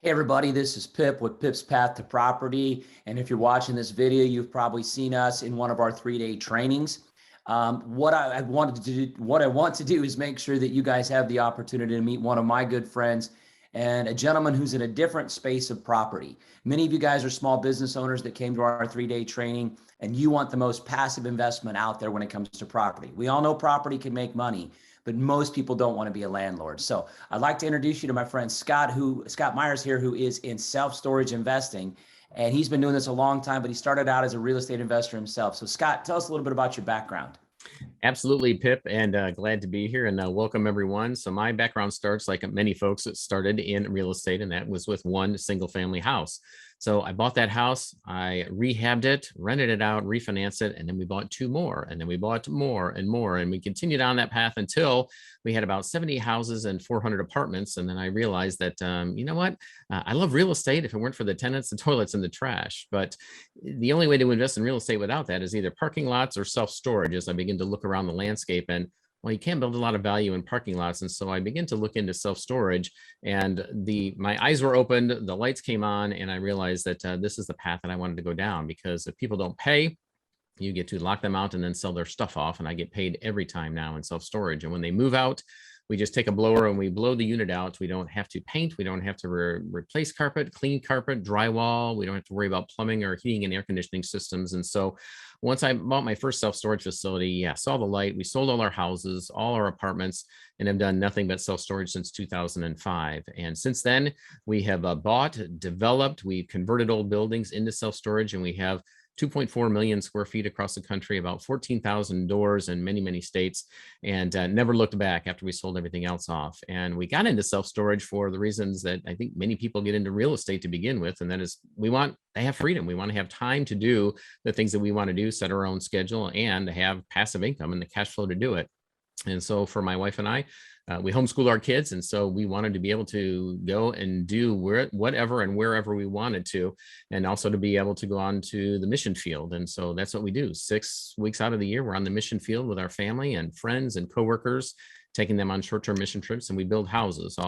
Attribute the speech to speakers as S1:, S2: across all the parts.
S1: Hey everybody, this is Pip with Pip's Path to Property. And if you're watching this video, you've probably seen us in one of our 3-day trainings. What I want to do is make sure that you guys have the opportunity to meet one of my good friends and a gentleman who's in a different space of property. Many of you guys are small business owners that came to our 3-day training, and you want the most passive investment out there when it comes to property. We all know property can make money, but most people don't want to be a landlord. So I'd like to introduce you to my friend Scott Myers here, who is in self-storage investing. And he's been doing this a long time, but he started out as a real estate investor himself. So Scott, tell us a little bit about your background.
S2: Absolutely, Pip, and glad to be here and welcome everyone. So my background starts like many folks. It started in real estate, and that was with one single family house. So I bought that house, I rehabbed it, rented it out, refinanced it, and then we bought two more, and then we bought more and more, and we continued on that path until we had about 70 houses and 400 apartments. And then I realized that, you know what? I love real estate. If it weren't for the tenants, the toilets, and the trash. But the only way to invest in real estate without that is either parking lots or self-storage. As I begin to look around the landscape, and well, you can't build a lot of value in parking lots. And so I began to look into self-storage, and my eyes were opened, the lights came on, and I realized that this is the path that I wanted to go down, because if people don't pay, you get to lock them out and then sell their stuff off. And I get paid every time now in self-storage. And when they move out, we just take a blower and we blow the unit out. We don't have to paint. We don't have to replace carpet, clean carpet, drywall. We don't have to worry about plumbing or heating and air conditioning systems. And so once I bought my first self-storage facility, saw the light. We sold all our houses, all our apartments, and have done nothing but self-storage since 2005. And since then, we have bought, developed, we've converted old buildings into self-storage, and we have 2.4 million square feet across the country, about 14,000 doors in many, many states, and never looked back after we sold everything else off. And we got into self-storage for the reasons that I think many people get into real estate to begin with. And that is, they have freedom. We want to have time to do the things that we want to do, set our own schedule, and have passive income and the cash flow to do it. And so for my wife and I, we homeschool our kids. And so we wanted to be able to go and do whatever and wherever we wanted to, and also to be able to go on to the mission field. And so that's what we do. 6 weeks out of the year, we're on the mission field with our family and friends and coworkers, taking them on short-term mission trips, and we build houses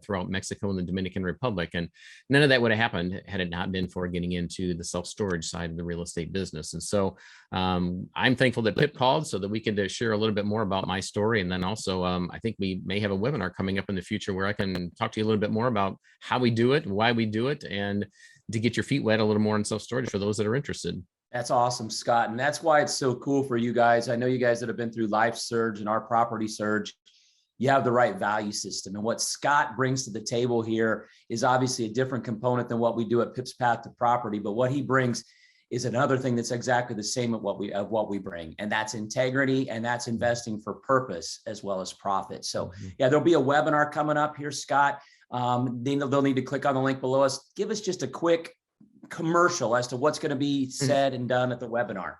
S2: throughout Mexico and the Dominican Republic. And none of that would have happened had it not been for getting into the self-storage side of the real estate business. And so I'm thankful that Pip called so that we could share a little bit more about my story. And then also, I think we may have a webinar coming up in the future where I can talk to you a little bit more about how we do it, why we do it, and to get your feet wet a little more in self-storage for those that are interested.
S1: That's awesome, Scott. And that's why it's so cool for you guys. I know you guys that have been through Life Surge and our Property Surge, you have the right value system. And what Scott brings to the table here is obviously a different component than what we do at Pip's Path to Property. But what he brings is another thing that's exactly the same of what we bring. And that's integrity, and that's investing for purpose as well as profit. So yeah, there'll be a webinar coming up here, Scott. They'll need to click on the link below us. Give us just a quick commercial as to what's going to be said and done at the webinar.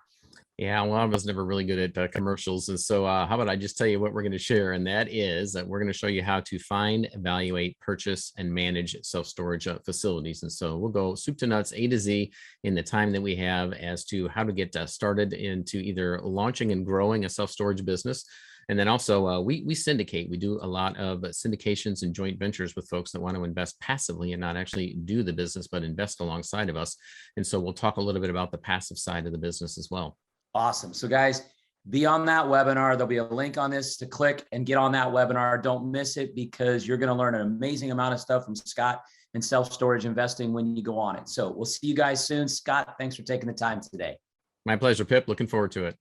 S2: Yeah, well, I was never really good at commercials. And so how about I just tell you what we're going to share? And that is that we're going to show you how to find, evaluate, purchase, and manage self-storage facilities. And so we'll go soup to nuts, A to Z, in the time that we have as to how to get started into either launching and growing a self-storage business. And then also we syndicate. We do a lot of syndications and joint ventures with folks that want to invest passively and not actually do the business, but invest alongside of us. And so we'll talk a little bit about the passive side of the business as well.
S1: Awesome. So guys, be on that webinar. There'll be a link on this to click and get on that webinar. Don't miss it, because you're going to learn an amazing amount of stuff from Scott and self-storage investing when you go on it. So we'll see you guys soon. Scott, thanks for taking the time today.
S2: My pleasure, Pip. Looking forward to it.